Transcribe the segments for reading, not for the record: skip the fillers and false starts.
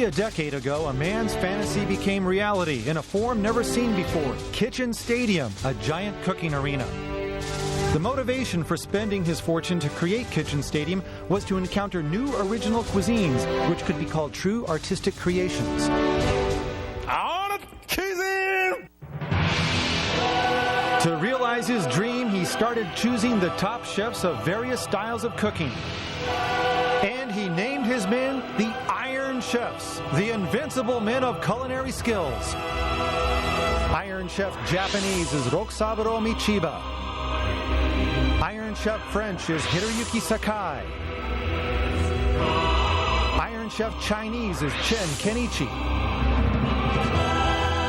Nearly a decade ago, a man's fantasy became reality in a form never seen before. Kitchen Stadium, a giant cooking arena. The motivation for spending his fortune to create Kitchen Stadium was to encounter new original cuisines, which could be called true artistic creations. To realize his dream, he started choosing the top chefs of various styles of cooking. And he named his men the Iron Chefs, the invincible men of culinary skills. Iron Chef Japanese is Rokusaburo Michiba. Iron Chef French is Hiroyuki Sakai. Iron Chef Chinese is Chen Kenichi.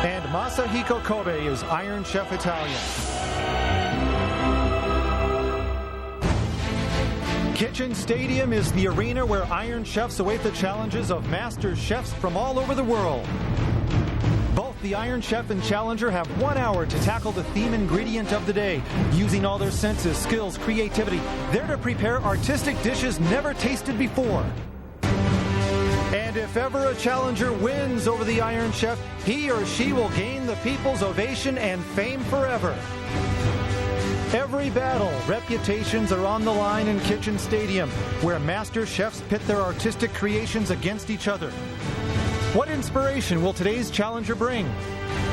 And Masahiko Kobe is Iron Chef Italian. Kitchen Stadium is the arena where Iron Chefs await the challenges of master chefs from all over the world. Both the Iron Chef and Challenger have 1 hour to tackle the theme ingredient of the day, using all their senses, skills, creativity. They're to prepare artistic dishes never tasted before. And if ever a challenger wins over the Iron Chef, he or she will gain the people's ovation and fame forever. Every battle, reputations are on the line in Kitchen Stadium, where master chefs pit their artistic creations against each other. What inspiration will today's challenger bring?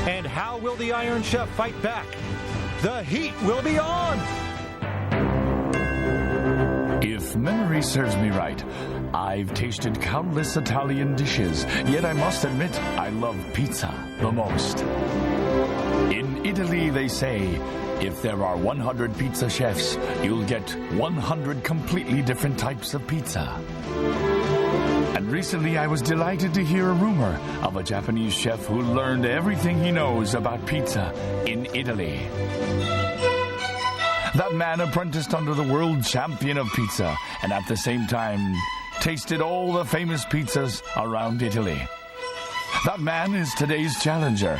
And how will the Iron Chef fight back? The heat will be on! If memory serves me right, I've tasted countless Italian dishes, yet I must admit I love pizza the most. In Italy, they say, if there are 100 pizza chefs, you'll get 100 completely different types of pizza. And recently I was delighted to hear a rumor of a Japanese chef who learned everything he knows about pizza in Italy. That man apprenticed under the world champion of pizza and at the same time tasted all the famous pizzas around Italy. That man is today's challenger,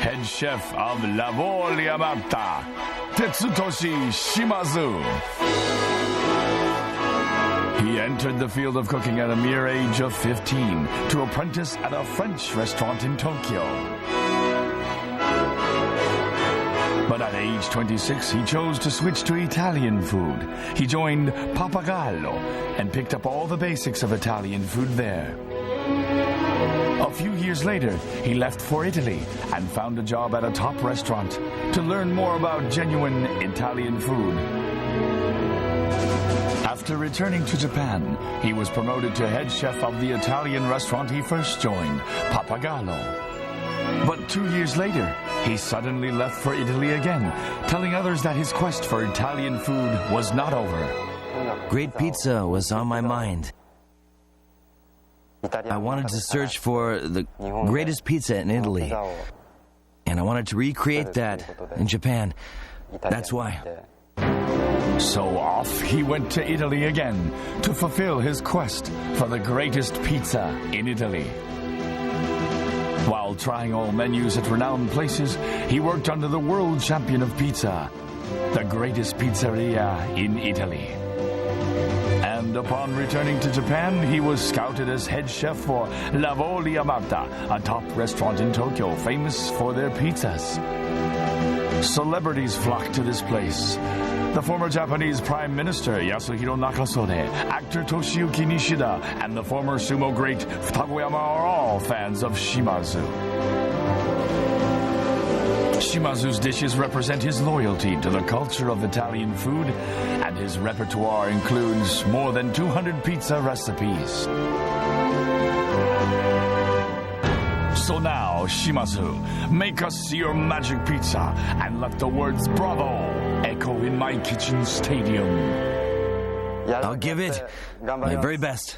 head chef of Lavori Amata, Tetsutoshi Shimazu. He entered the field of cooking at a mere age of 15 to apprentice at a French restaurant in Tokyo. But at age 26, he chose to switch to Italian food. He joined Pappagallo and picked up all the basics of Italian food there. A few years later, he left for Italy and found a job at a top restaurant to learn more about genuine Italian food. After returning to Japan, he was promoted to head chef of the Italian restaurant he first joined, Pappagallo. But 2 years later, he suddenly left for Italy again, telling others that his quest for Italian food was not over. Great pizza was on my mind. I wanted to search for the greatest pizza in Italy, and I wanted to recreate that in Japan. That's why. So off he went to Italy again to fulfill his quest for the greatest pizza in Italy. While trying all menus at renowned places, he worked under the world champion of pizza, the greatest pizzeria in Italy. And upon returning to Japan, he was scouted as head chef for Lavori Amata, a top restaurant in Tokyo famous for their pizzas. Celebrities flocked to this place. The former Japanese Prime Minister Yasuhiro Nakasone, actor Toshiyuki Nishida, and the former sumo great Futagoyama are all fans of Shimazu. Shimazu's dishes represent his loyalty to the culture of Italian food, and his repertoire includes more than 200 pizza recipes. So now, Shimazu, make us see your magic pizza and let the words bravo echo in my kitchen stadium. I'll give it my very best.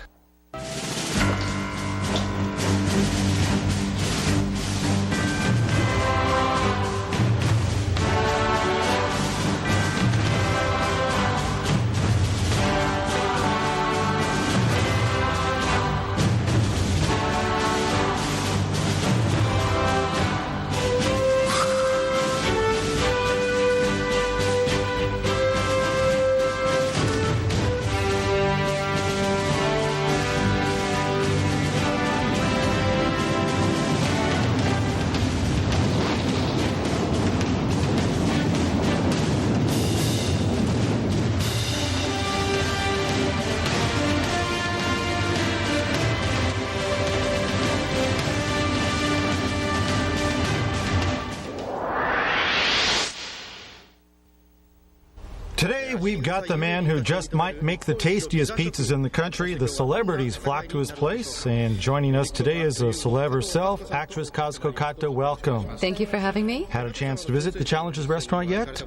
Today, we've got the man who just might make the tastiest pizzas in the country. The celebrities flock to his place. And joining us today is a celeb herself, actress Kazuko Kato. Welcome. Thank you for having me. Had a chance to visit the Challenges restaurant yet?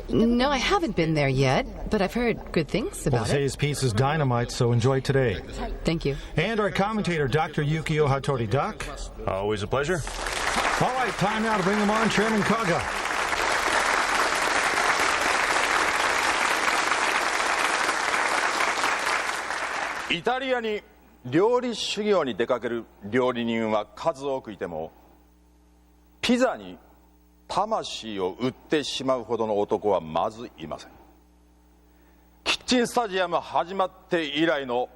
No, I haven't been there yet, but I've heard good things about Well, say his pizza's dynamite, so enjoy today. Thank you. And our commentator, Dr. Yukio Hattori. Doc? Always a pleasure. All right, time now to bring him on, Chairman Kaga.イタリアに料理修行に出かける料理人は数多くいても、ピザに魂を売ってしまうほどの男はまずいません。キッチンスタジアム始まって以来の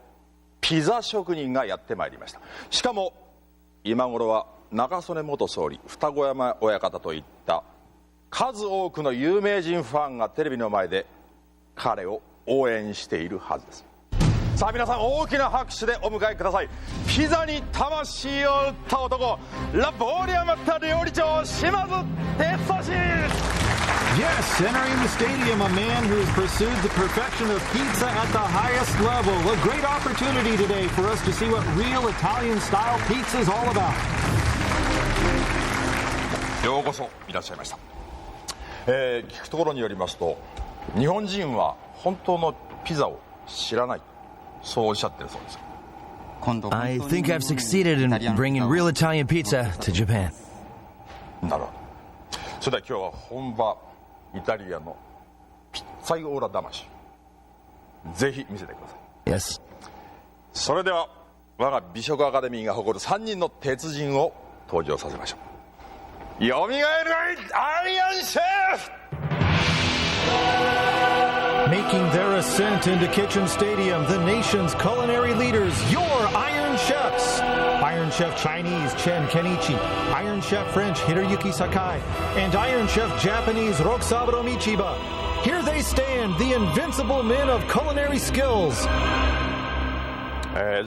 ピザ職人がやってまいりました。しかも今頃は中曽根元総理、二子山親方といった数多くの有名人ファンがテレビの前で彼を応援しているはずです。さあ皆さん、大きな拍手でお迎えください。ピザに魂を売った男、ラ・ボーリアマッタ料理長、島津哲俊。 Yes, entering the stadium, a man who has pursued the perfection of pizza at the highest level. A great opportunity today for us to see what real Italian-style pizza is all about. ようこそいらっしゃいました。聞くところによりますと、日本人は本当のピザを知らない、そうおっしゃってるそうです。 I think I've succeeded in bringing real Italian pizza to Japan. なるほど。それでは今日は本場イタリアのピッツァイオーラ魂、ぜひ見せてください。 Yes. それでは我が美食アカデミーが誇る3人の鉄人を登場させましょう。よみがえるアイアンシェフ。 Making their ascent into Kitchen Stadium, the nation's culinary leaders, your Iron Chefs. Iron Chef Chinese Chen Kenichi, Iron Chef French Hiroyuki Sakai, and Iron Chef Japanese Rokusaburo Michiba. Here they stand, the invincible men of culinary skills.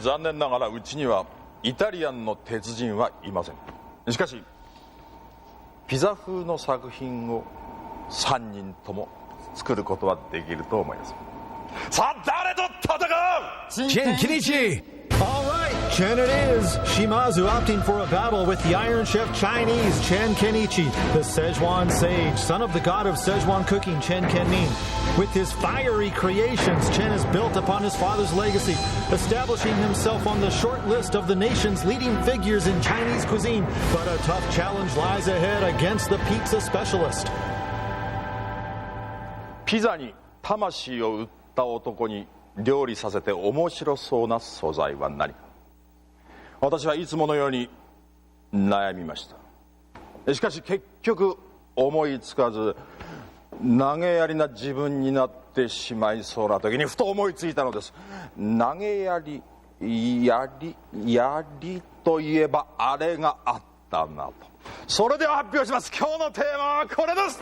残念ながらうちにはイタリアンの鉄人はいません。しかしピザ風の作品を3人とも作ることはできると思います。さあ誰と戦う？ Chen Kenichi! All right, Chen it is. Shimazu opting for a battle with the Iron Chef Chinese, Chen Kenichi, the Szechuan sage, son of the god of Szechuan cooking, Chen Kenmin. With his fiery creations, Chen has built upon his father's legacy, establishing himself on the short list of the nation's leading figures in Chinese cuisine. But a tough challenge lies ahead against the pizza specialist. ピザに魂を売った男に料理させて面白そうな素材は何か。私はいつものように悩みました。しかし結局思いつかず、投げやりな自分になってしまいそうな時にふと思いついたのです。投げやりといえばあれがあったなと。それでは発表します。今日のテーマはこれです。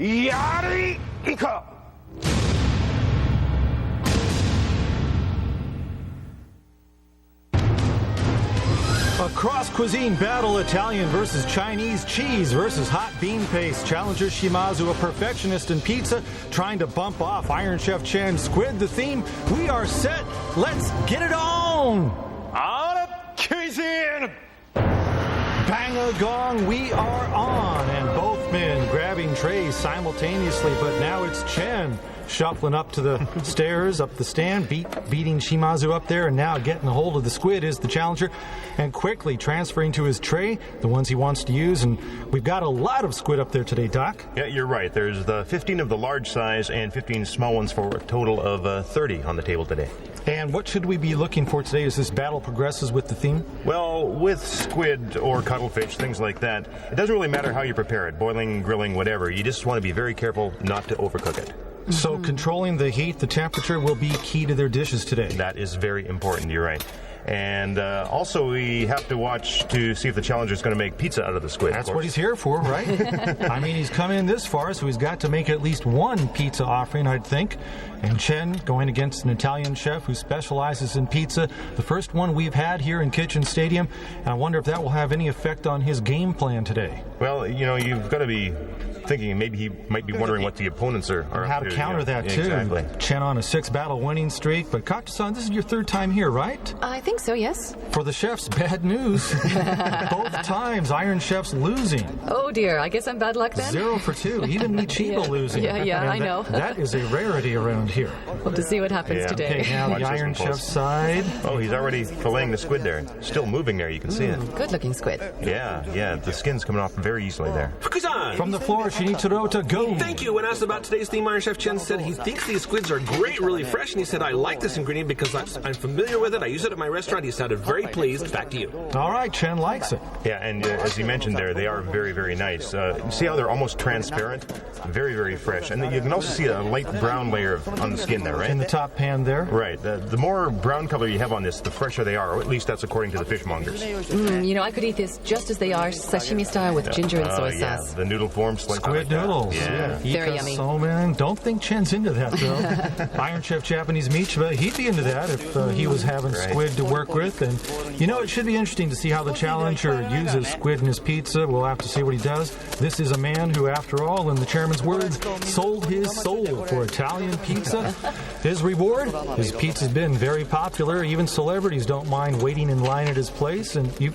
やりいか。 A cross-cuisine battle, Italian versus Chinese, cheese versus hot bean paste. Challenger Shimazu, a perfectionist in pizza, trying to bump off Iron Chef Chen. Squid, the theme. We are set. Let's get it on. On cuisine. Bang a gong, we are on. And both men grabbing trays simultaneously, but now it's Chen shuffling up to the stairs, up the stand, beating Shimazu up there, and now getting a hold of the squid is the challenger, and quickly transferring to his tray the ones he wants to use. And we've got a lot of squid up there today, Doc. Yeah, you're right. There's the 15 of the large size and 15 small ones for a total of 30 on the table today. And what should we be looking for today as this battle progresses with the theme? Well, with squid or cuttlefish, things like that, it doesn't really matter how you prepare it, boiling, grilling, whatever. You just want to be very careful not to overcook it. So controlling the heat, the temperature will be key to their dishes today. That is very important, you're right. And also, we have to watch to see if the challenger's going to make pizza out of the squid. That's what he's here for, right? I mean, he's come in this far, so he's got to make at least one pizza offering, I'd think. And Chen going against an Italian chef who specializes in pizza, the first one we've had here in Kitchen Stadium. And I wonder if that will have any effect on his game plan today. Well, you know, you've got to be thinking maybe he might be wondering what the opponents are how to counter that, too. Exactly. Chen on a 6-battle winning streak. But Kato-san, this is your third time here, right? I think so, yes. For the chefs, bad news. Both times, Iron Chef's losing. Oh, dear. I guess I'm bad luck then. 0 for 2. Even Michiba losing. Yeah, And I know. That is a rarity around here. We'll just see what happens today. Okay, now Watch the this Iron one close. Chef's side. Oh, he's already filleting the squid there. Still moving there, you can see it. Good-looking squid. Yeah, the skin's coming off very easily there. Fukusan! From the floor, Shinichiro to go. Thank you. When asked about today's theme, Iron Chef Chen said he thinks these squids are great, really fresh, and he said, I like this ingredient because I'm familiar with it. I use it at my restaurant. He sounded very pleased. Back to you. All right, Chen likes it. Yeah, and as he mentioned there, they are very, very nice. You see how they're almost transparent? Very, very fresh. And you can also see a light brown layer on the skin there, right? In the top pan there. Right. The more brown color you have on this, the fresher they are, or at least that's according to the fishmongers. You know, I could eat this just as they are, sashimi style with ginger and soy sauce. The noodle form, sliced Squid like that. noodles. Yeah. Very yummy. Somen. Don't think Chen's into that, though. Iron Chef Japanese Michiba, he'd be into that if he was having squid to work with. And, you know, it should be interesting to see how the challenger uses squid in his pizza. We'll have to see what he does. This is a man who, after all, in the chairman's words, sold his soul for Italian pizza. His reward? His pizza's been very popular. Even celebrities don't mind waiting in line at his place. And you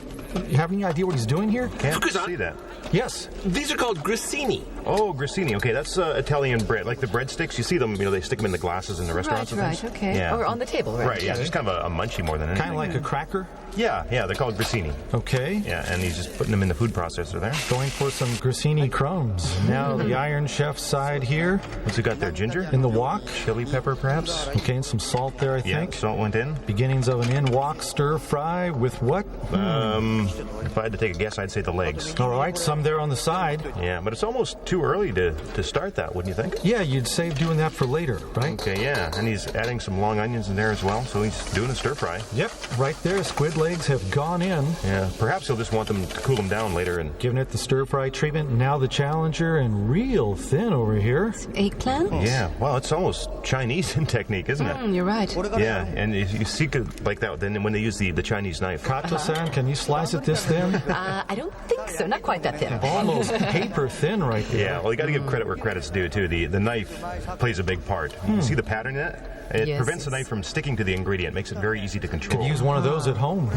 have any idea what he's doing here? Can't Fukusan. see that. Yes. These are called grissini. Oh, grissini. Okay, that's Italian bread, like the breadsticks. You see them, you know, they stick them in the glasses in the restaurants and Right, things. okay. Yeah. Or on the table, right? Right, yeah, just kind of a munchie more than anything. Kind of like a cracker? Yeah, they're called grissini. Okay. Yeah, and he's just putting them in the food processor there. Going for some grissini crumbs. Now the Iron Chef side here. What's he got there? Ginger? In the wok. Chili pepper, perhaps? Okay, and some salt there, I Yeah, think. salt went in. Beginnings of an in-wok stir fry with what? If I had to take a guess, I'd say the legs. All right, some there on the side. Yeah, but it's almost too early to start that, wouldn't you think? Yeah, you'd save doing that for later, right? Okay, yeah, and he's adding some long onions in there as well, so he's doing a stir fry. Yep, right there. Squid legs have gone in. Yeah, perhaps he'll just want them to cool them down later and... Giving it the stir fry treatment. Now the challenger, and real thin over here. Eggplant? Yeah, well, it's almost Chinese in technique, isn't it? You're right. Yeah, and if you see it like that, then when they use the Chinese knife. Kato-san, can you slice it this thin? I don't think so. Not quite that thin. Almost paper thin right there. Yeah, well, you got to give credit where credit's due, too. The knife plays a big part. You see the pattern in it? It Yes, prevents the yes. knife from sticking to the ingredient, makes it very easy to control. Could use one of those at home.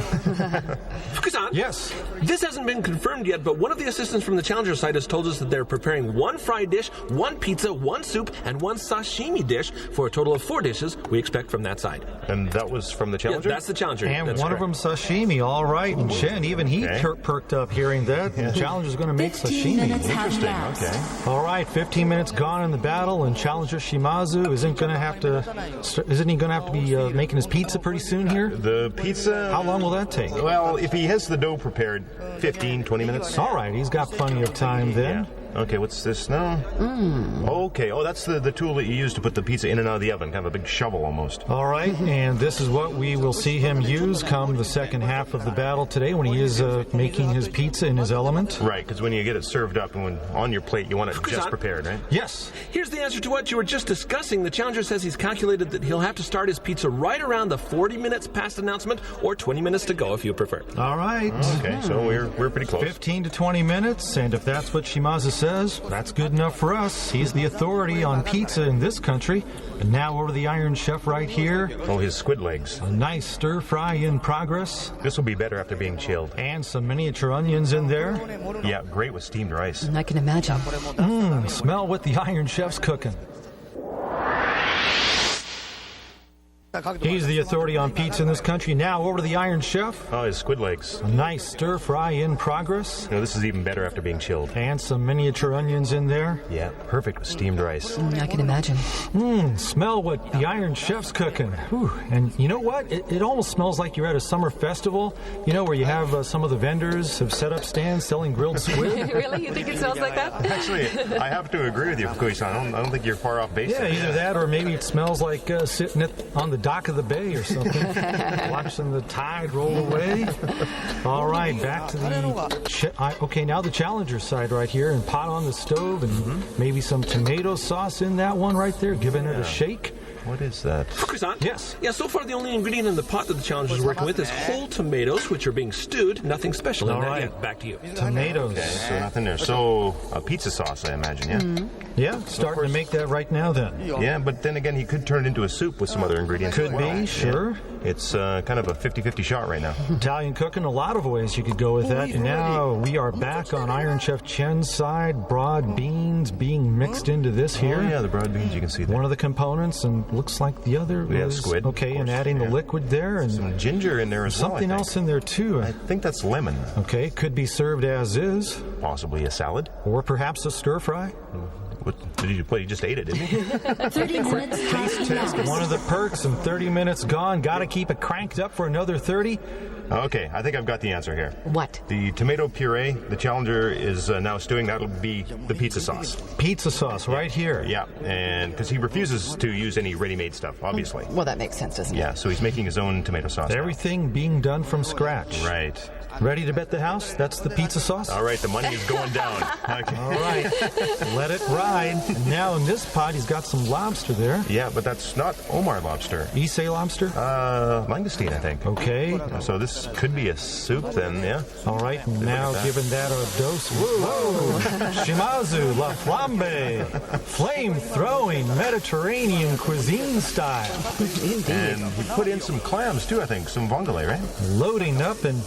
Fukusan? Yes. This hasn't been confirmed yet, but one of the assistants from the challenger side has told us that they're preparing one fried dish, one pizza, one soup, and one sashimi dish for a total of 4 dishes we expect from that side. And that was from the Yeah, challenger? that's the challenger. And That's one of correct. them sashimi, all right. And Chen, even he Okay. perked up hearing that. The challenger's going to make 15 sashimi. minutes have Interesting, passed. okay. All right, 15 minutes gone in the battle, and challenger Shimazu isn't he going to have to be making his pizza pretty soon here? The pizza... How long will that take? Well, if he has the dough prepared, 15, 20 minutes. All right, he's got plenty of time then. Yeah. Okay, what's this now? Okay, oh, that's the tool that you use to put the pizza in and out of the oven, kind of a big shovel almost. All right, and this is what we will see him use come the second half of the battle today when he is making his pizza in his element. Right, because when you get it served up and when on your plate, you want it just Fukusan? prepared, right? Yes. Here's the answer to what you were just discussing. The challenger says he's calculated that he'll have to start his pizza right around the 40 minutes past announcement, or 20 minutes to go if you prefer. All right. Okay, so we're pretty close. 15 to 20 minutes, and if that's what Shimazu says, that's good enough for us. He's the authority on pizza in this country. And now over to the Iron Chef right here. Oh, his squid legs. A nice stir fry in progress, This will be better after being chilled. and some miniature onions in there. Yeah, great with steamed rice. I can imagine. Smell what the Iron Chef's cooking. He's the authority on pizza in this country. Now over to the Iron Chef. Oh, his squid legs. A nice stir fry in progress, You know, this is even better after being chilled. and some miniature onions in there. Yeah, perfect with steamed rice. I can imagine. Smell what the Iron Chef's cooking. Whew. And you know what? It almost smells like you're at a summer festival, you know, where you have some of the vendors have set up stands selling grilled squid. Really? You think it smells like that? Actually, I have to agree with you, Fukui-san. I don't think you're far off base. Yeah, there. either that or maybe it smells like sitting on the dock of the bay or something, watching the tide roll away. All right, back to the... okay, now the challenger side right here, and pot on the stove, and maybe some tomato sauce in that one right there, giving it a shake. What is that? Croissant? Yes. Yeah, so far the only ingredient in the pot that the challenger is working with is whole tomatoes, which are being stewed. Nothing special in All that right. yet. Back to you. Tomatoes. Okay, so nothing there. So a pizza sauce, I imagine, yeah? Yeah, starting to make that right now then. Yeah, but then again, he could turn it into a soup with some other ingredients. Could as well. be, sure. Yeah. It's kind of a 50-50 shot right now. Italian cooking, a lot of ways you could go with that. And now we are back on Iron Chef Chen's side. Broad beans being mixed into this here. Oh, yeah, the broad beans you can see there. One of the components, and looks like the other Yeah, is squid. okay. Of And course, adding the yeah. liquid there, and Some ginger in there as well. something else in there too. I think that's lemon. Okay, could be served as is, Possibly a salad. or perhaps a stir fry. What did you play? You just ate it, didn't you? 30 minutes Taste test, one of the perks, and 30 minutes gone. Got to keep it cranked up for another 30. Okay, I think I've got the answer here. What? The tomato puree, the challenger is now stewing. That'll be the pizza sauce. Pizza sauce right here. Yeah, and because he refuses to use any ready-made stuff, obviously. Well, that makes sense, doesn't it? Yeah, so he's making his own tomato sauce. now. Everything being done from scratch. Right. Ready to bet the house? That's the pizza sauce? All right, the money is going down. Okay. All right, let it ride. And now in this pot, he's got some lobster there. Yeah, but that's not Omar lobster. Issei lobster? Langoustine, I think. Okay. So this could be a soup then, yeah? All right, and now giving that a dose. Whoa! Shimazu La Flambe. Flame-throwing Mediterranean cuisine style. And he put in some clams too, I think. Some vongole, right? Loading up and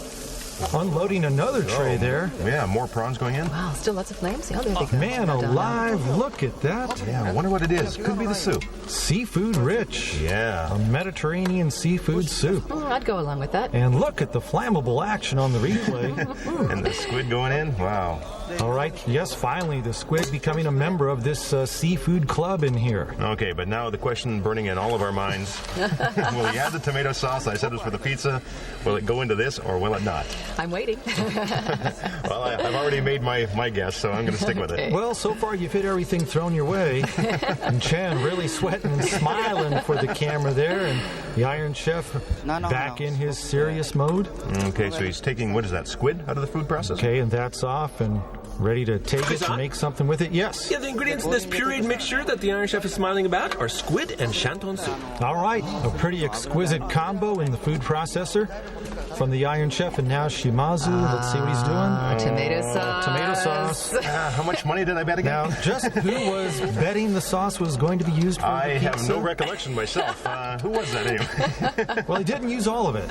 unloading another tray there. Yeah, more prawns going in. Wow, still lots of flames? Yeah, there they go. Man Well done. alive, look at that. Yeah, I wonder what it is. Could be the soup. Seafood rich. Yeah. A Mediterranean seafood soup. I'd go along with that. And look at the flammable action on the replay. And the squid going in. Wow. All right, yes, finally, the squid becoming a member of this seafood club in here. Okay, but now the question burning in all of our minds. Will he add the tomato sauce I said it was for the pizza? Will it go into this or will it not? I'm waiting. Well, I've already made my guess, so I'm going to stick with it. Well, so far you've hit everything thrown your way. And Chen really sweating and smiling for the camera there. And the Iron Chef back in his serious mode. Okay, so he's taking, what is that, squid out of the food processor? Okay, and that's off and ready to take it and make something with it. Yes. Yeah, the ingredients in this pureed mixture that the Iron Chef is smiling about are squid and shanton soup. All right, a pretty exquisite combo in the food processor from the Iron Chef, and now Shimazu. Let's see what he's doing. Tomato sauce. Tomato sauce. How much money did I bet again? Now, just who was betting the sauce was going to be used for I the have pizza? no recollection myself. Who was that anyway? Well, he didn't use all of it.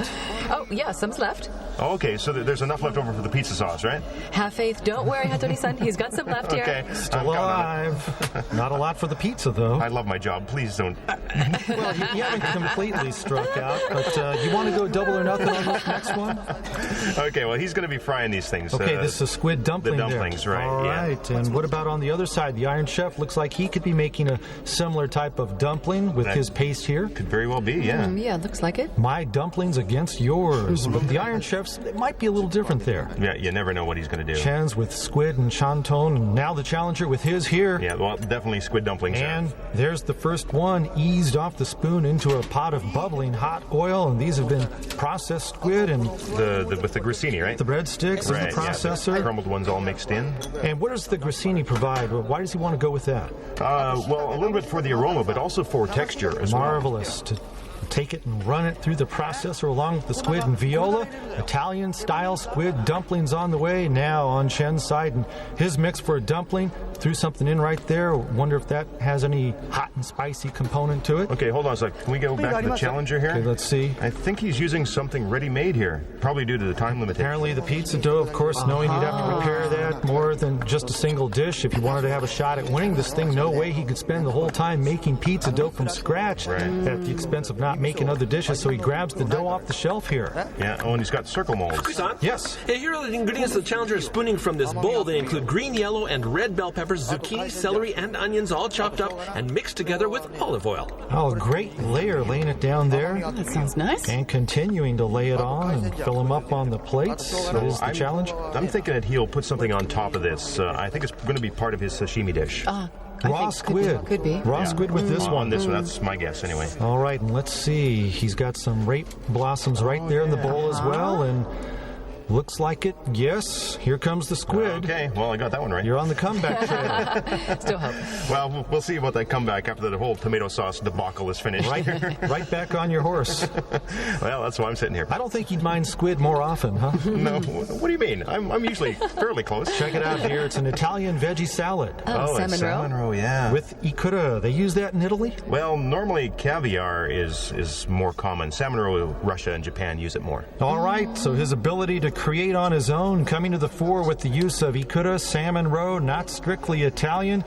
Oh, yeah, some's left. Okay, so there's enough left over for the pizza sauce, right? Have faith. Don't worry, Hattori-san. He's got some left here. Okay. Still I'm counting on it. alive. Not a lot for the pizza, though. I love my job. Please don't. Well, you haven't completely struck out, but you want to go double or nothing on this next one? Okay, well, he's going to be frying these things. Okay, this is a squid dumpling the dumplings, there. right, All yeah. right, and what about on the other side? The Iron Chef looks like he could be making a similar type of dumpling with his paste here. Could very well be, yeah. Yeah, looks like it. My dumplings against yours. But the Iron Chef's, it might be a little different there. Yeah, you never know what he's going to do. Chen's with squid and shanton, and now the challenger with his here. Yeah, well, definitely squid dumplings. And there's the first one, eased off the spoon into a pot of bubbling hot oil, and these have been processed squid and with the grissini, right? the breadsticks right, in the processor. Yeah, the crumbled ones all mixed in. And what does the grissini provide? Why does he want to go with that? Well, a little bit for the aroma, but also for texture as well. Marvelous. To take it and run it through the processor along with the squid and viola. Italian-style squid dumplings on the way. Now on Chen's side, and his mix for a dumpling. Threw something in right there. Wonder if that has any hot and spicy component to it. Okay, hold on a sec. Can we go back to the challenger here? Okay, let's see. I think he's using something ready-made here, probably due to the time limitation. Apparently the pizza dough, of course, knowing you'd have to prepare that more than just a single dish. If you wanted to have a shot at winning this thing, no way he could spend the whole time making pizza dough from scratch at the expense of not making other dishes, so he grabs the dough off the shelf here. Yeah, oh, and he's got circle molds. Yes. Yeah, here are the ingredients the challenger is spooning from this bowl. They include green, yellow, and red bell peppers, zucchini, celery, and onions all chopped up and mixed together with olive oil. Oh, a great layer laying it down there. That sounds nice. And continuing to lay it on and fill them up on the plates. That is the challenge. I'm thinking that he'll put something on top of this. I think it's going to be part of his sashimi dish. Raw squid. Could be. Raw squid with this On one. this one, that's my guess anyway. All right, and let's see. He's got some rape blossoms right there in the bowl as well, and looks like it. Yes, here comes the squid. Okay, well, I got that one right. You're on the comeback trail. Still hope. Well, we'll see about that comeback after the whole tomato sauce debacle is finished. Right back on your horse. Well, that's why I'm sitting here. I don't think you'd mind squid more often, huh? No, what do you mean? I'm usually fairly close. Check it out here. It's an Italian veggie salad. Oh, salmon roe? Salmon roe, yeah. With ikura. They use that in Italy? Well, normally caviar is more common. Salmon roe, Russia and Japan use it more. All right, so his ability to create on his own coming to the fore with the use of ikura, salmon roe, not strictly Italian,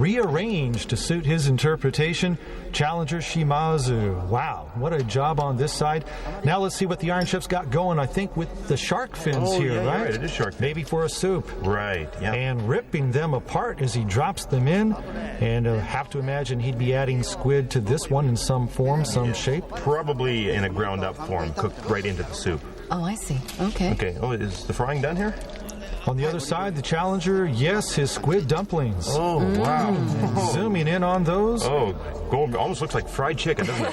rearranged to suit his interpretation. Challenger Shimazu. Wow, what a job on this side. Now let's see what the Iron Chef's got going, I think, with the shark fins here, yeah, right? It is shark fins. Maybe for a soup. Right, yeah. And ripping them apart as he drops them in. And have to imagine he'd be adding squid to this one in some form, some shape. Probably in a ground-up form, cooked right into the soup. Oh, I see. Okay. Okay, is the frying done here? On the other side, the challenger, yes, his squid dumplings. Oh, wow. Zooming in on those. Oh, almost looks like fried chicken, doesn't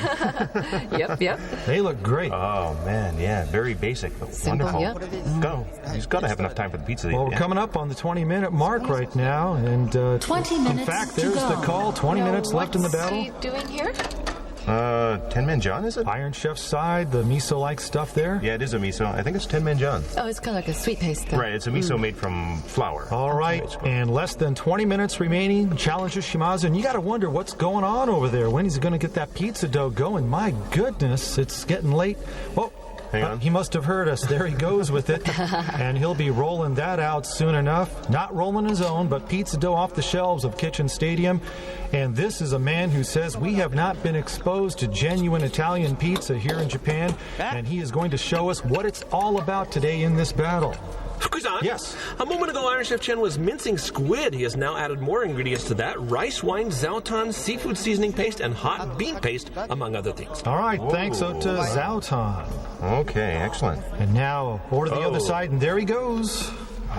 it? Yep. They look great. Oh, man, yeah, very basic, but Simple, wonderful. yep. He's got to have enough time for the pizza. Well, we're coming up on the 20-minute mark right now, and 20 in minutes fact, to there's go. the call. 20 minutes left in the What's battle. he doing here? 10-man John, is it? Iron Chef's side, the miso-like stuff there. Yeah, it is a miso. I think it's 10-man John. Oh, it's kind of like a sweet paste, though. Right, it's a miso made from flour. All right, and less than 20 minutes remaining. Challenger Shimazu, and you got to wonder what's going on over there. When he's going to get that pizza dough going? My goodness, it's getting late. Oh, Hang on. he must have heard us. There he goes with it, and he'll be rolling that out soon enough. Not rolling his own, but pizza dough off the shelves of Kitchen Stadium. And this is a man who says we have not been exposed to genuine Italian pizza here in Japan, and he is going to show us what it's all about today in this battle. Fukusan? Yes. A moment ago, Iron Chef Chen was mincing squid. He has now added more ingredients to that: rice wine, zautan, seafood seasoning paste, and hot bean paste, among other things. All right, thanks to Zautan. Okay, excellent. And now over to the other side, and there he goes.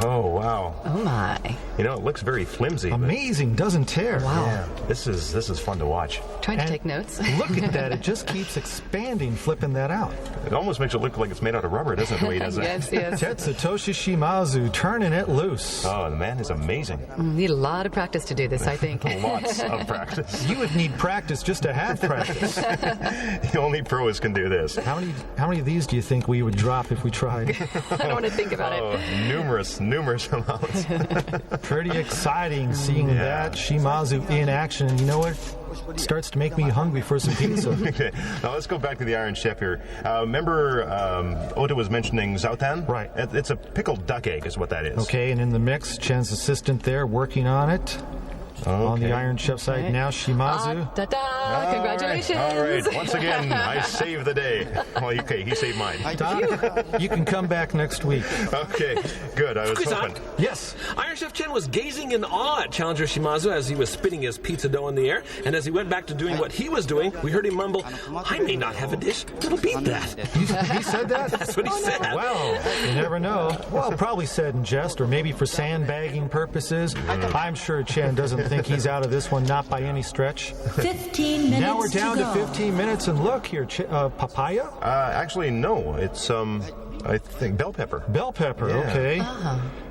Oh, wow. Oh, my. You know, it looks very flimsy. but- Amazing, doesn't tear. Wow. Yeah, this is fun to watch. Trying to And take notes. Look at that, it just keeps expanding, flipping that out. It almost makes it look like it's made out of rubber, doesn't it, the way he does it? Yes. Tetsutoshi Shimazu turning it loose. Oh, the man is amazing. Need a lot of practice to do this, I think. Lots of practice. You would need practice just to have practice. The only pros can do this. How many of these do you think we would drop if we tried? I don't want to think about Oh, it. numerous amounts. Pretty exciting seeing that Shimazu in action. You know what? It starts to make me hungry for some pizza. Okay, now let's go back to the Iron Chef here. Remember Ota was mentioning zautan? Right. It's a pickled duck egg is what that is. Okay, and in the mix, Chen's assistant there working on it. On the Iron Chef side Okay. now, Shimazu. Ta-da! Congratulations! All right. Once again, I saved the day. Well, okay, he saved mine. Doc, you can come back next week. Okay, good. I was Fukusan? hoping. Yes. Iron Chef Chen was gazing in awe at Challenger Shimazu as he was spitting his pizza dough in the air, and as he went back to doing what he was doing, we heard him mumble, "I may not have a dish that'll beat that." He said that? That's what he said. Well, you never know. Well, probably said in jest or maybe for sandbagging purposes. I'm sure Chen doesn't think he's out of this one, not by any stretch. 15 minutes Now we're down to to go. 15 minutes, and look here, papaya? Actually, no. It's I think bell pepper. Bell pepper, Yeah. okay.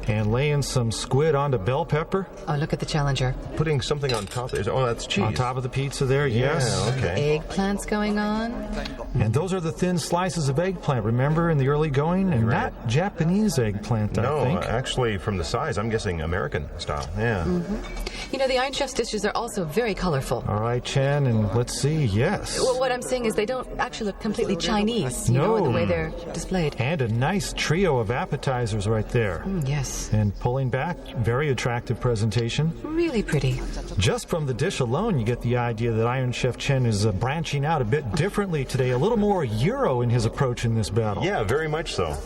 And laying some squid onto bell pepper Oh, look at the challenger. Putting something on top. Oh, that's cheese. on top of the pizza there, yes. Yeah, okay. Eggplants going on. And those are the thin slices of eggplant, remember, in the early going? And Right. not Japanese eggplant, I No, think. actually, from the size, I'm guessing American style. Yeah. You know, the Iron Chef's dishes are also very colorful. All right, Chen, and let's see, yes. Well, what I'm saying is they don't actually look completely Chinese, you know, in the way they're displayed. And a nice trio of appetizers right there. Yes. And pulling back, very attractive presentation. Really pretty. Just from the dish alone, you get the idea that Iron Chef Chen is branching out a bit differently today, a little more Euro in his approach in this battle. Yeah, very much so.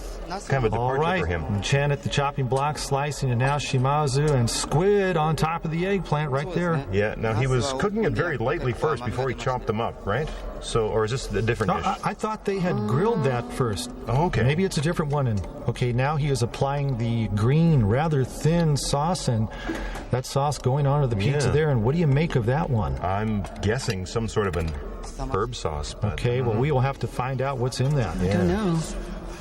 kind of a All departure right, for him. Chen at the chopping block, slicing, and now Shimazu and Squid on top of the eggplant right there. Yeah, now he was cooking it very lightly first before he chopped them up, right? So, or is this a different No, dish? I thought they had grilled that first. Oh, okay. Maybe it's a different one. And okay, now he is applying the green, rather thin sauce, and that sauce going onto the pizza Yeah. there. And what do you make of that one? I'm guessing some sort of an herb sauce. But Okay, well, we will have to find out what's in that. I don't know.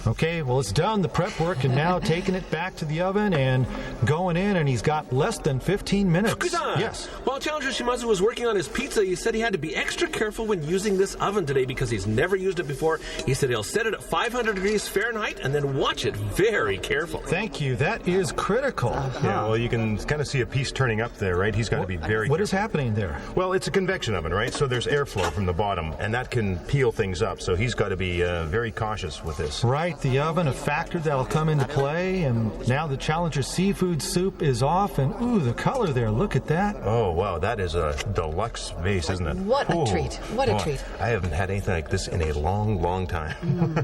Okay, well, it's done, the prep work, and now taking it back to the oven and going in, and he's got less than 15 minutes. Fukusan! Yes. While Challenger Shimazu was working on his pizza, he said he had to be extra careful when using this oven today because he's never used it before. He said he'll set it at 500 degrees Fahrenheit and then watch it very careful. Thank you. That is critical. Yeah, well, you can kind of see a piece turning up there, right? He's got to be very What is careful. happening there? Well, it's a convection oven, right? So there's airflow from the bottom, and that can peel things up. So he's got to be very cautious with this. Right, the oven, a factor that'll come into play, and now the Challenger seafood soup is off, and ooh, the color there, look at that. Oh, wow, that is a deluxe vase, isn't it? What a treat. What a treat. I haven't had anything like this in a long, long time.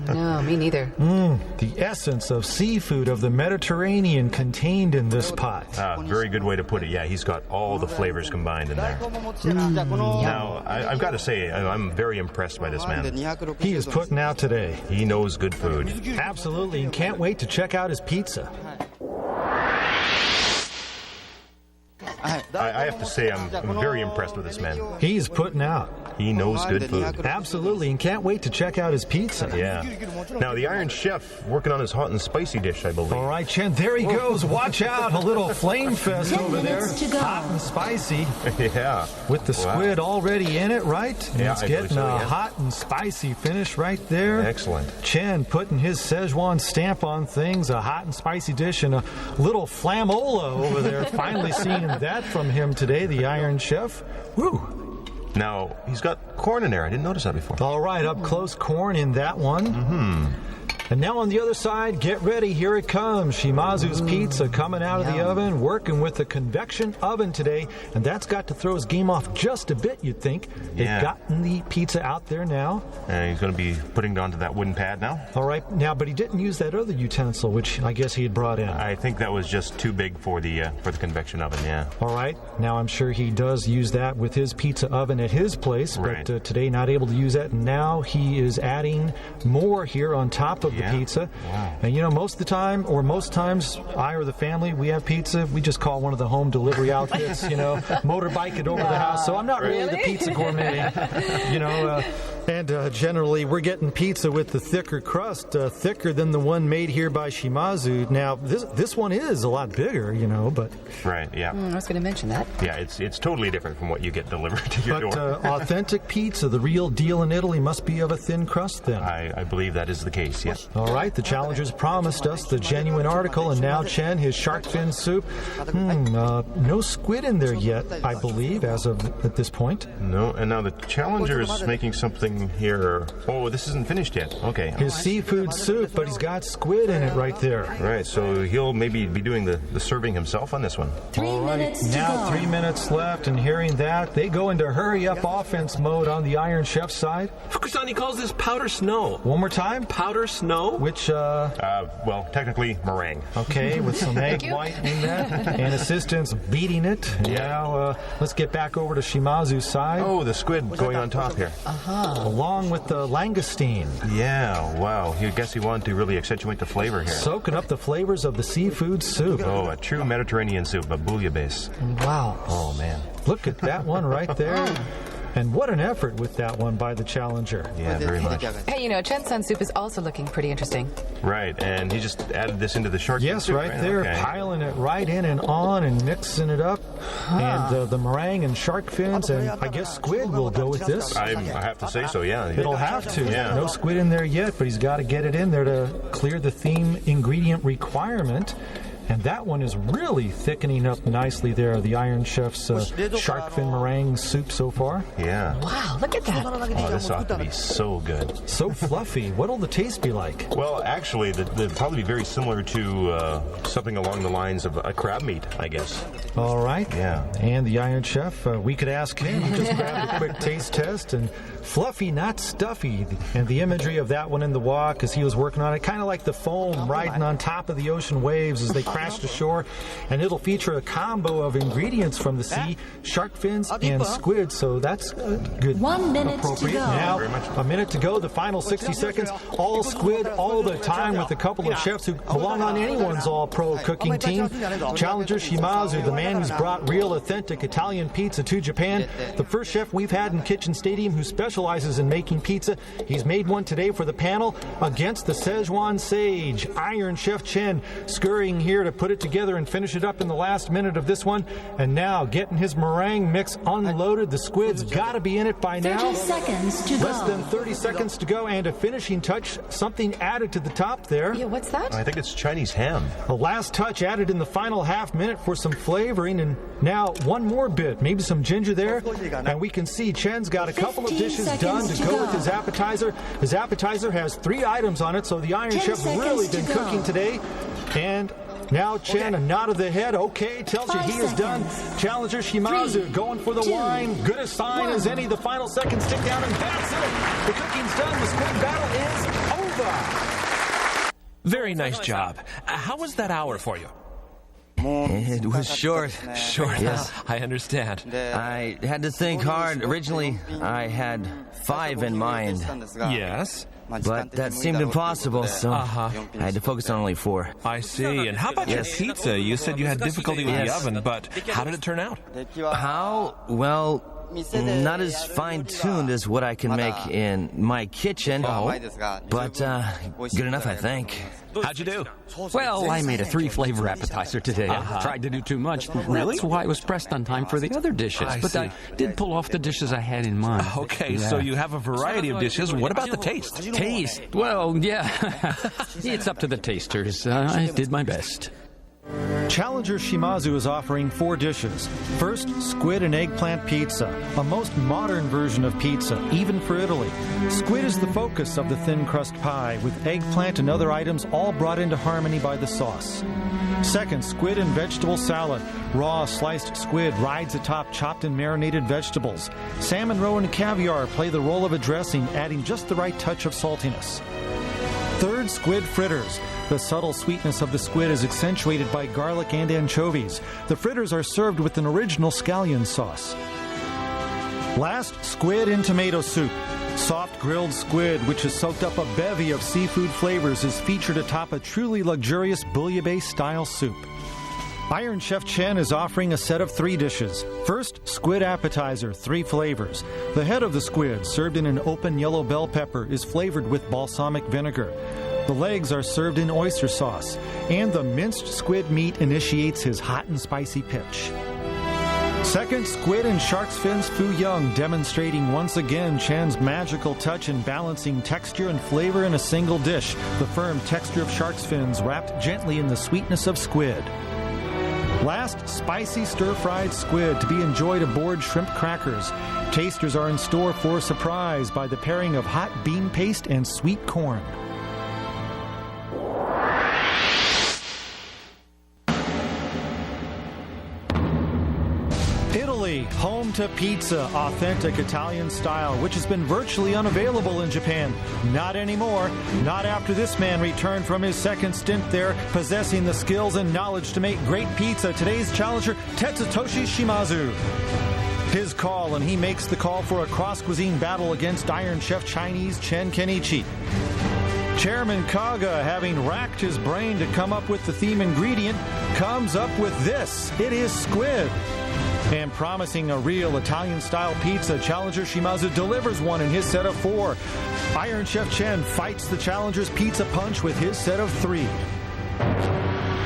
No, me neither. The essence of seafood of the Mediterranean contained in this pot. Very good way to put it. Yeah, he's got all the flavors combined in there. Now, I've got to say, I'm very impressed by this man. He is putting out today. He knows good food. Absolutely, and can't wait to check out his pizza. I have to say, I'm very impressed with this man. He's putting out. He knows good food. Absolutely, and can't wait to check out his pizza. Yeah. Now, the Iron Chef working on his hot and spicy dish, I believe. All right, Chen, there he goes. Watch out, a little flame fest 10 over there. minutes to go. Hot and spicy. Yeah. With the squid already in it, right? And Yeah, it's I getting believe so, a yeah. hot and spicy finish right there. Excellent. Chen putting his Szechuan stamp on things, a hot and spicy dish, and a little flamola over there. Finally seeing that from him today, the Iron Chef. Woo! Now, he's got corn in there. I didn't notice that before. All right, up close corn in that one. And now on the other side, get ready, here it comes. Shimazu's pizza coming out of the oven, working with the convection oven today, and that's got to throw his game off just a bit, you'd think. They've Yeah. gotten the pizza out there now. And he's going to be putting it onto that wooden pad now. All right, now, but he didn't use that other utensil, which I guess he had brought in. I think that was just too big for the convection oven, yeah. All right, now I'm sure he does use that with his pizza oven at his place, Right. but today not able to use that. And now he is adding more here on top of Yeah. the pizza. Wow. And you know, most of the time, or most times, I or the family, we have pizza. We just call one of the home delivery outfits, you know, motorbike it over the house. So I'm not really the pizza gourmet, you know. And generally, we're getting pizza with the thicker crust, thicker than the one made here by Shimazu. Now, this one is a lot bigger, you know, but Right, yeah. I was going to mention that. Yeah, it's totally different from what you get delivered to your door. Authentic pizza, the real deal in Italy, must be of a thin crust then. I believe that is the case, yes. All right, the challengers promised us the genuine article, and now Chen, his shark fin soup. No squid in there yet, I believe, as of at this point. No, and now the challenger is making something here. Oh, this isn't finished yet. Okay. His seafood soup, but he's got squid in it right there. Right, so he'll maybe be doing the serving himself on this one. 3 minutes to Now go. 3 minutes left, and hearing that, they go into hurry-up offense mode on the Iron Chef side. Fukusan calls this powder snow. One more time. Powder snow? Which, Well, technically meringue. okay, with some egg you. white in that, and assistants beating it. Now, let's get back over to Shimazu's side, Oh, the squid going on top here. along with the langoustine, Yeah, wow. I guess he wanted to really accentuate the flavor here. soaking up the flavors of the seafood soup. Oh, a true Mediterranean soup, a bouillabaisse. Wow. Oh, man. Look at that one right there. And what an effort with that one by the challenger. Yeah, very much. Hey, you know, Chen-san soup is also looking pretty interesting. Right, and he just added this into the shark fin Yes, soup, right there, Okay. piling it right in and on and mixing it up. And the meringue and shark fins, and I guess squid will go with this. I have to say so, yeah. It'll have to. Yeah. No squid in there yet, but he's got to get it in there to clear the theme ingredient requirement. And that one is really thickening up nicely there, the Iron Chef's shark fin meringue soup so far. Yeah. Wow, look at that. Oh, this ought to be so good. So fluffy. What'll the taste be like? Well, actually, they'd probably be very similar to something along the lines of a crab meat, I guess. All right. Yeah. And the Iron Chef, we could ask him. He just grabbed a quick taste test, and fluffy, not stuffy. And the imagery of that one in the wok as he was working on it, kind of like the foam riding on top of the ocean waves as they crashed ashore. And it'll feature a combo of ingredients from the sea, shark fins and squid, so that's good. 1 minute to go. Now, a minute to go, the final 60 seconds. All squid all the time with a couple of chefs who belong on anyone's all-pro cooking team. Challenger Shimazu, the man who's brought real, authentic Italian pizza to Japan. The first chef we've had in Kitchen Stadium who specializes in making pizza. He's made one today for the panel against the Szechuan Sage. Iron Chef Chen scurrying here to put it together and finish it up in the last minute of this one. And now getting his meringue mix unloaded. The squid's got to be in it by now. 30 seconds to go. Less than 30 seconds to go, and a finishing touch, something added to the top there. Yeah, what's that? I think it's Chinese ham. A last touch added in the final half minute for some flavoring, and now one more bit, maybe some ginger there, and we can see Chen's got a couple of dishes done to go with his appetizer. His appetizer has 3 items on it, so the Iron Chef's really been cooking today. And now Chen, a nod of the head, okay, tells you he is done. Challenger Shimazu going for the wine. Good a sign as any. The final seconds tick down, and that's it. The cooking's done. The Squid Battle is over. Very nice job. How was that hour for you? It was short. Short, Yes. I understand. I had to think hard. Originally, I had 5 in mind, Yes, but that seemed impossible, so I had to focus on only 4. I see. And how about your pizza? You said you had difficulty with the oven, but how did it turn out? How? Well, not as fine-tuned as what I can make in my kitchen, but good enough, I think. How'd you do? Well, I made a 3-flavor appetizer today. I tried to do too much. Really? That's why I was pressed on time for the other dishes. But I did pull off the dishes I had in mind. Okay, so you have a variety of dishes. What about the taste? Taste? Well, yeah. It's up to the tasters. I did my best. Challenger Shimazu is offering 4 dishes. First, squid and eggplant pizza, a most modern version of pizza, even for Italy. Squid is the focus of the thin crust pie, with eggplant and other items all brought into harmony by the sauce. Second, squid and vegetable salad. Raw sliced squid rides atop chopped and marinated vegetables. Salmon roe and caviar play the role of a dressing, adding just the right touch of saltiness. Third, squid fritters. The subtle sweetness of the squid is accentuated by garlic and anchovies. The fritters are served with an original scallion sauce. Last, squid in tomato soup. Soft grilled squid, which has soaked up a bevy of seafood flavors, is featured atop a truly luxurious bouillabaisse-style soup. Iron Chef Chen is offering a set of 3 dishes. First, squid appetizer, 3 flavors. The head of the squid, served in an open yellow bell pepper, is flavored with balsamic vinegar. The legs are served in oyster sauce, and the minced squid meat initiates his hot and spicy pitch. Second, squid and shark's fins foo young, demonstrating once again Chen's magical touch in balancing texture and flavor in a single dish. The firm texture of shark's fins wrapped gently in the sweetness of squid. Last, spicy stir-fried squid to be enjoyed aboard shrimp crackers. Tasters are in store for a surprise by the pairing of hot bean paste and sweet corn. Italy, home to pizza, authentic Italian style, which has been virtually unavailable in Japan. Not anymore. Not after this man returned from his second stint there, possessing the skills and knowledge to make great pizza. Today's challenger, Tetsutoshi Shimazu. His call, and he makes the call for a cross-cuisine battle against Iron Chef Chinese Chen Kenichi. Chairman Kaga, having racked his brain to come up with the theme ingredient, comes up with this. It is squid. And promising a real Italian-style pizza, Challenger Shimazu delivers one in his set of 4. Iron Chef Chen fights the Challenger's pizza punch with his set of 3.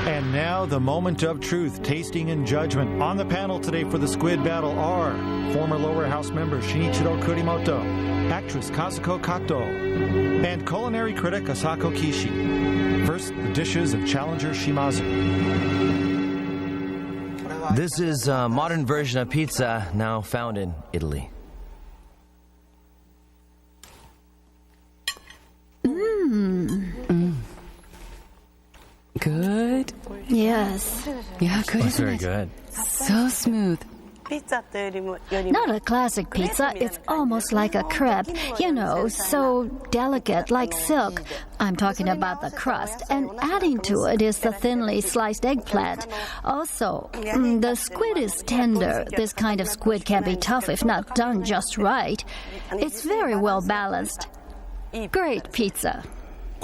And now the moment of truth, tasting and judgment. On the panel today for the Squid Battle are former Lower House member Shinichiro Kurimoto, actress Kazuko Kato, and culinary critic Asako Kishi. First, the dishes of challenger Shimazu. This is a modern version of pizza now found in Italy. Good? Yes. Yeah, good, That's isn't very it? good. So smooth. Not a classic pizza, it's almost like a crepe. You know, so delicate, like silk. I'm talking about the crust. And adding to it is the thinly sliced eggplant. Also, the squid is tender. This kind of squid can be tough if not done just right. It's very well balanced. Great pizza.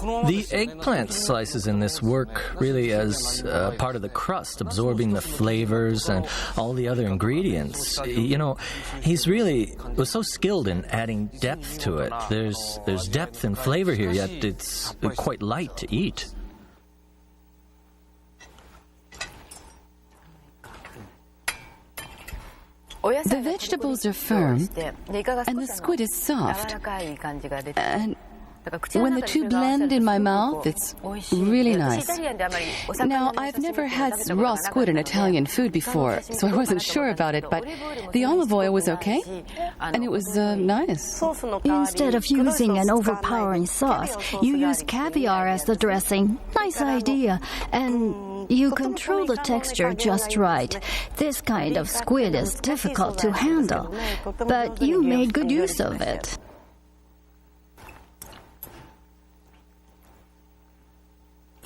The eggplant slices in this work really as part of the crust, absorbing the flavors and all the other ingredients. You know, he's really was so skilled in adding depth to it. There's depth and flavor here, yet it's quite light to eat. The vegetables are firm, and the squid is soft. And when the two blend in my mouth, it's really nice. Now, I've never had raw squid in Italian food before, so I wasn't sure about it, but the olive oil was okay, and it was nice. Instead of using an overpowering sauce, you use caviar as the dressing. Nice idea. And you control the texture just right. This kind of squid is difficult to handle, but you made good use of it.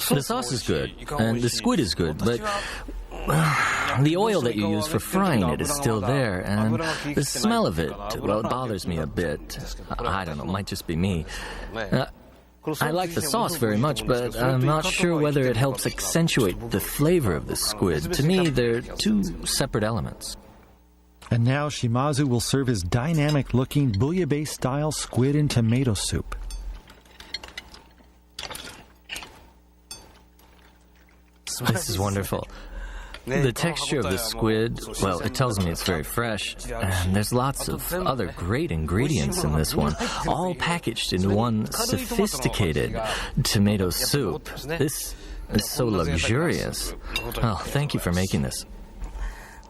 The sauce is good, and the squid is good, but the oil that you use for frying it is still there, and the smell of it, well, it bothers me a bit. I don't know, it might just be me. I like the sauce very much, but I'm not sure whether it helps accentuate the flavor of the squid. To me, they're two separate elements. And now Shimazu will serve his dynamic-looking bouillabaisse-style squid and tomato soup. This is wonderful. The texture of the squid, well, it tells me it's very fresh, and there's lots of other great ingredients in this one, all packaged in one sophisticated tomato soup. This is so luxurious. Oh, thank you for making this.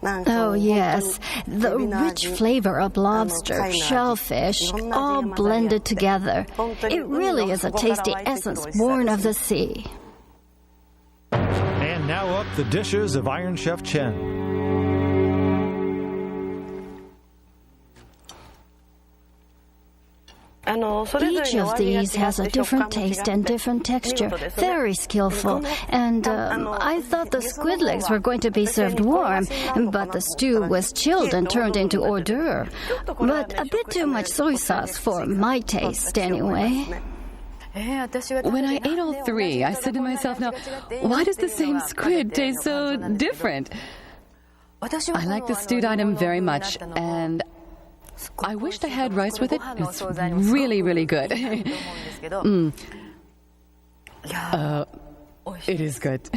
Oh, yes. The rich flavor of lobster, shellfish, all blended together. It really is a tasty essence born of the sea. And now up the dishes of Iron Chef Chen. Each of these has a different taste and different texture. Very skillful. And I thought the squid legs were going to be served warm, but the stew was chilled and turned into hors d'oeuvre. But a bit too much soy sauce for my taste, anyway. When I ate all three, I said to myself, now, why does the same squid taste so different? I like the stewed item very much, and I wished I had rice with it. It's really, really good. It is good.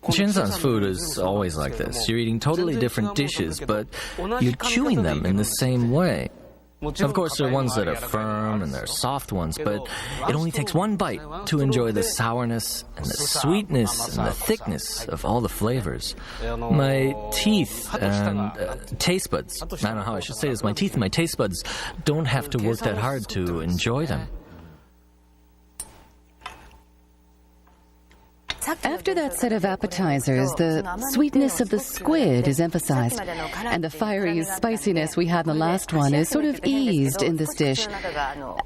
Shinzan's food is always like this. You're eating totally different dishes, but you're chewing them in the same way. Of course, there are ones that are firm and there are soft ones, but it only takes one bite to enjoy the sourness and the sweetness and the thickness of all the flavors. My teeth and taste buds, I don't know how I should say this, my teeth and my taste buds don't have to work that hard to enjoy them. After that set of appetizers, the sweetness of the squid is emphasized, and the fiery spiciness we had in the last one is sort of eased in this dish,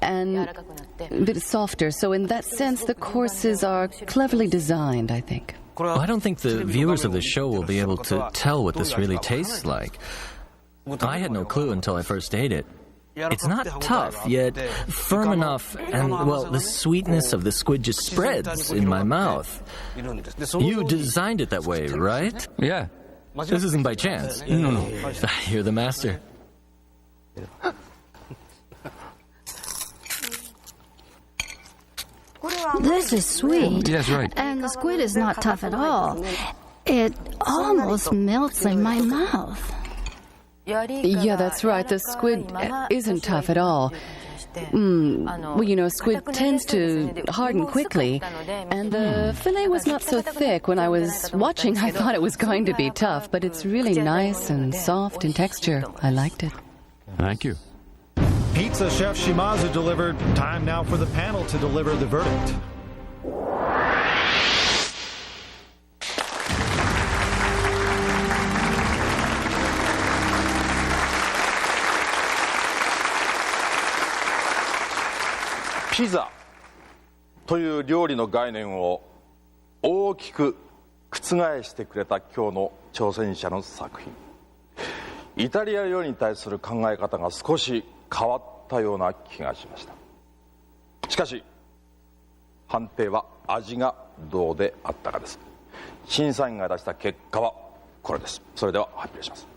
and a bit softer. So in that sense, the courses are cleverly designed, I think. Well, I don't think the viewers of the show will be able to tell what this really tastes like. I had no clue until I first ate it. It's not tough, yet firm enough, and, well, the sweetness of the squid just spreads in my mouth. You designed it that way, right? Yeah. This isn't by chance. No. You're the master. This is sweet. Yes, right. And the squid is not tough at all. It almost melts in my mouth. Yeah, that's right. The squid isn't tough at all. Well, you know, squid tends to harden quickly, and the fillet was not so thick. When I was watching, I thought it was going to be tough, but it's really nice and soft in texture. I liked it. Thank you. Pizza chef Shimazu delivered. Time now for the panel to deliver the verdict.ピザという料理の概念を大きく覆してくれた今日の挑戦者の作品。イタリア料理に対する考え方が少し変わったような気がしました。しかし判定は味がどうであったかです。審査員が出した結果はこれです。それでは発表します。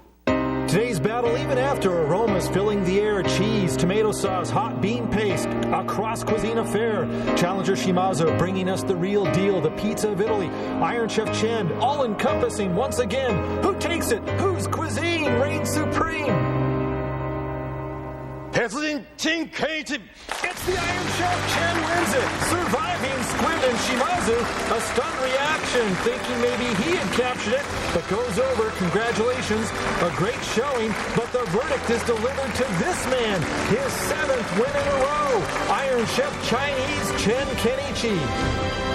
Today's battle, even after aromas filling the air, cheese, tomato sauce, hot bean paste, a cross-cuisine affair. Challenger Shimazu bringing us the real deal, the pizza of Italy. Iron Chef Chen, all-encompassing once again. Who takes it? Whose cuisine reigns supreme? 鉄人陳健一 It's the Iron Chef. Chen wins it. Surviving Squid and Shimazu. A stunned reaction, thinking maybe he had captured it, but goes over. Congratulations. A great showing, but the verdict is delivered to this man. His 7th win in a row. Iron Chef Chinese Chen Kenichi.